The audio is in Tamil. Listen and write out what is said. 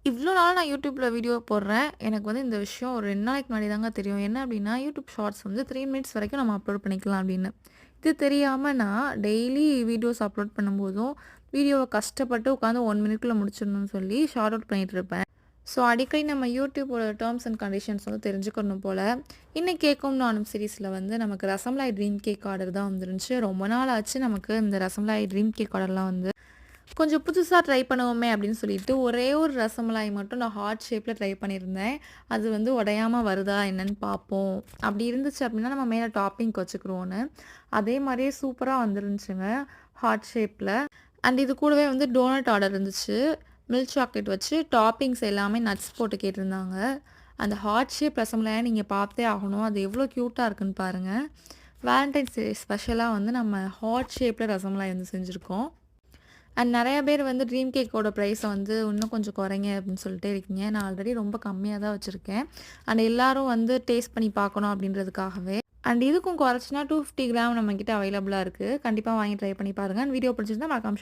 இவ்ளோ நாளா நான் YouTubeல வீடியோ போடுறேன். எனக்கு வந்து இந்த விஷயம் ஒரு 2 நாளைக்கு முன்னாடி தாங்க தெரியும். என்ன அப்டின்னா, YouTube ஷார்ட்ஸ் வந்து 3 மினிட்ஸ் வரைக்கும் நம்ம அப்லோட் பண்ணிக்கலாம் அப்டின்னு. இது தெரியாம நான் டெய்லி வீடியோஸ் அப்லோட் பண்ணும்போதும், வீடியோவ கஷ்டப்பட்டு உட்காந்து 1 மினிட்குள்ள முடிச்சிடணும்னு சொல்லி ஷார்ட் அவுட் பண்ணிட்டு இருப்பேன். ஸோ அடிக்கடி நம்ம YouTubeஓட டெர்ம்ஸ் அண்ட் கண்டிஷன்ஸ் வந்து தெரிஞ்சுக்கணும் போல. இன்னைக்கு கேட்கும் நானும் சீரிஸ்ல வந்து நமக்கு ரசமலாய் ட்ரீம் கேக் ஆர்டர் தான் வந்துருந்துச்சு. ரொம்ப நாள் ஆச்சு நமக்கு இந்த ரசமலாய் ட்ரீம் கேக் ஆர்டர்லாம் வந்து. கொஞ்சம் புதுசா ட்ரை பண்ணுவோமே அப்படின்னு சொல்லிட்டு, ஒரே ஒரு ரசமலாய் மட்டும் நான் ஹார்ட் ஷேப்ல ட்ரை பண்ணியிருந்தேன். அது வந்து உடையாம வருதா என்னன்னு பார்ப்போம். அப்படி இருந்துச்சு அப்படின்னா, நம்ம மேல டாப்பிங்க்கு வச்சுக்குருவோன்னு. அதே மாரியே சூப்பரா வந்துருந்துச்சுங்க. ஹார்ட் ஷேப்ல. அண்ட் இது கூடவே வந்து டோனட் ஆர்டர் இருந்துச்சு. மில்க் சாக்லேட் வச்சு டாப்பிங்ஸ் எல்லாமே நட்ஸ் போட்டு கேட்டிருந்தாங்க. அந்த ஹார்ட் ஷேப் ரசமலாய நீங்க பார்த்தே ஆகணும். அது எவ்வளோ கியூட்டா இருக்குன்னு பாருங்க. வேலண்டைன்ஸ் டே ஸ்பெஷலா வந்து நம்ம ஹார்ட் ஷேப்ல ரசமலாய் வந்து செஞ்சிருக்கோம். அண்ட் நெறைய பேர் வந்து ட்ரீம் கேக்கோட ப்ரைஸ வந்து இன்னும் கொஞ்சம் குறைங்க அப்படின்னு சொல்லிட்டே இருக்கீங்க. நான் ஆல்ரெடி ரொம்ப கம்மியா தான் வச்சிருக்கேன். அண்ட் எல்லாரும் வந்து டேஸ்ட் பண்ணி பார்க்கணும் அப்படின்றதுக்காகவே. அண்ட் இதுக்கும் குறைச்சுனா 250 கிராம் நம்மகிட்ட அவைலபிளா இருக்கு. கண்டிப்பா வாங்கி ட்ரை பண்ணி பாருங்க. அண்ட் வீடியோ பிடிச்சிருந்தா மறக்காம